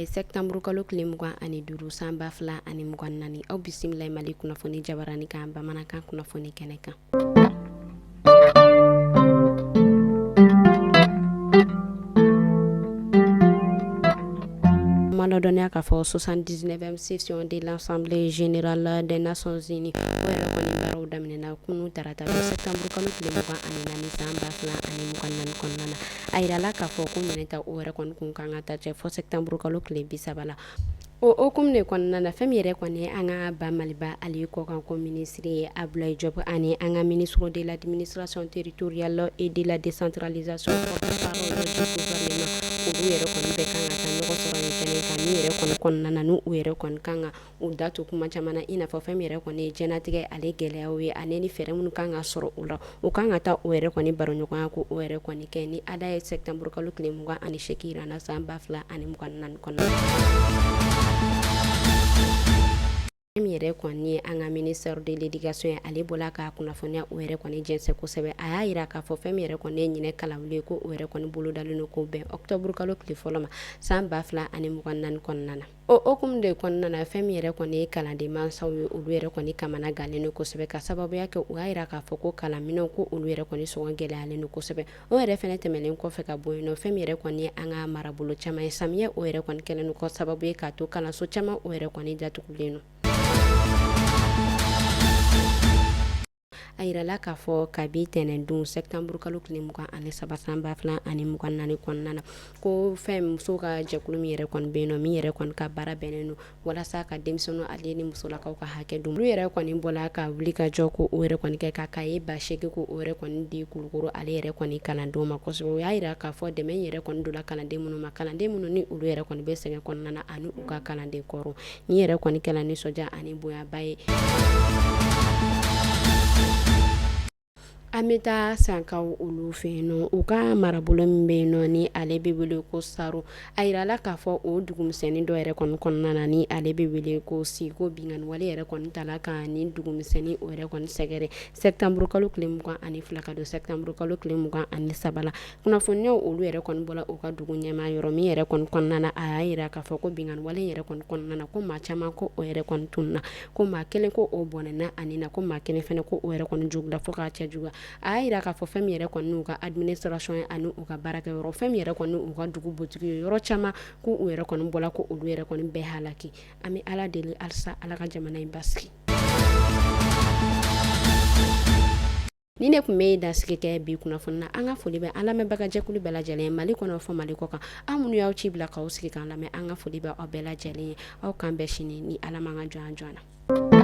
septembre kalo tile 25 san 2024 aw bisimilai Mali kunnafoni jabarani kan bamanankan kunnafoni kɛnɛ kan. Maladɔniya k'a fɔ 79e session de l'Assemblée générale des Nations Unies o yɛrɛ kɔni baaraw daminɛna kunu tarata septembre kalo tile 24 san 2024 kɔnɔna na a yirala k'a fɔ ko minɛta o yɛrɛ kɔni kun kan ka ta cɛ fɔ septembre kalo tile 30 la o hukumu de kɔnɔna na fɛn min yɛrɛ kɔni an ka ba Maliba Ali Kɔkan ko ministre ye Abdoulaye Diop ani an ka ministre de l'administration territoriale et de la décentralisation porte-parole du gouvernement olu yɛrɛ kɔni bɛ kan ka taa ɲɔgɔn sɔrɔ nin kɛnɛ kan ni yɛrɛ kɔni kɔnɔna na n'u yɛrɛ kɔni kan ka u da to kuma caman na i n'a fɔ fɛn min yɛrɛ kɔni ye jɛnatigɛ ale gɛlɛyaw ye ani ni fɛɛrɛ minnu kan ka sɔrɔ o la u kan ka taa o yɛrɛ kɔni baroɲɔgɔnya ko o yɛrɛ kɔni kɛ ni ada ye septembre kalo tile 28 yirana san 2024 kɔnɔna min yɛrɛ kɔni ye an ka ministère de l'éducation ye ale bɔla ka kunnafoniya o yɛrɛ kɔni jɛnsɛ kosɛbɛ a y'a yira k'a fɔ fɛn min yɛrɛ kɔni ye ɲinɛ kalanwule ye ko o yɛrɛ kɔni bolo dalen don ko bɛn octobre kalo tile fɔlɔ ma san 2024 kɔnɔna na o hukumu de kɔnɔna na fɛn min yɛrɛ kɔni ye kalanden mansaw ye olu yɛrɛ kɔni kamana gannen don kosɛbɛ ka sababuya kɛ u y'a yira k'a fɔ ko kalanminɛnw ko olu yɛrɛ kɔni sɔngɔ gɛlɛyalen don kosɛbɛ o yɛrɛ fɛnɛ tɛmɛnen kɔfɛ ka bɔ yen nɔ fɛn min yɛrɛ kɔni ye an ka marabolo caman ye samiyɛ o yɛrɛ kɔni kɛlen don kɔ sababu ye k'a to kalanso caman o yɛrɛ kɔni datugulen don a yirala k'a fɔ kabi tɛnɛndon septembre kalo tile 23 san 2024 kɔnɔna na ko fɛn muso ka jɛkulu min yɛrɛ kɔni bɛ yen nɔ min yɛrɛ kɔni ka baara bɛnnen don walasa ka denmisɛnninw ale ni musolakaw ka hakɛ dun olu yɛrɛ kɔni bɔla ka wuli ka jɔ ko o yɛrɛ kɔni kɛ ka kaye ba segi ko o yɛrɛ kɔni di Kulukoro ale yɛrɛ kɔni kalandenw ma kosɛbɛ o y'a yira k'a fɔ dɛmɛ yɛrɛ kɔni donna kalanden minnu ma kalanden minnu ni olu yɛrɛ kɔni bɛ sɛgɛn kɔnɔna na ani u ka kalanden kɔrɔ ni yɛrɛ kɔni kɛla nisɔndiya ani bonyaba ye an bɛ taa sankaw olu fɛ yen nɔ u ka marabolo min bɛ yen nɔ ni ale bɛ wele ko Saro a yirala k'a fɔ o dugumisɛnnin dɔ yɛrɛ kɔni kɔnɔna na ni ale bɛ wele ko Siko Binganni wale yɛrɛ kɔni tala ka ni dugumisɛnnin o yɛrɛ kɔni sɛgɛrɛ septembre kalo tile 22 ka don septembre kalo tile 23 la kunnafoniyaw olu yɛrɛ kɔni bɔla u ka dugu ɲɛmaa yɔrɔ min yɛrɛ kɔni kɔnɔna na a y'a yira k'a fɔ ko binganni wale yɛrɛ kɔni kɔnɔna na ko maa caman ko o yɛrɛ kɔni tununa ko maa kelen ko o bɔnɛna ani na ko maa kelen fɛnɛ ko o yɛrɛ kɔni jugula fo k'a cɛ juguya a y'a yira k'a fɔ fɛn min yɛrɛ kɔni n'u ka administration ye ani u ka baarakɛyɔrɔ fɛn min yɛrɛ kɔni u ka dugu botigi ye yɔrɔ caman ko u yɛrɛ kɔni bɔla ko olu yɛrɛ kɔni bɛɛ halaki an bɛ ala deli halisa ala ka jamana in basigi ni ne kun bɛ dasigi kɛ bi kunnafoni na an ka foli bɛ an lamɛnbagajɛkulu bɛɛ lajɛlen Mali kɔnɔ fɔ Mali kɔ kan an minnu y'aw ci bila k'aw sigi k'an lamɛn an ka foli bɛ aw bɛɛ lajɛlen ye aw kan bɛɛ sini ni ala man ka jɔ an jɔ na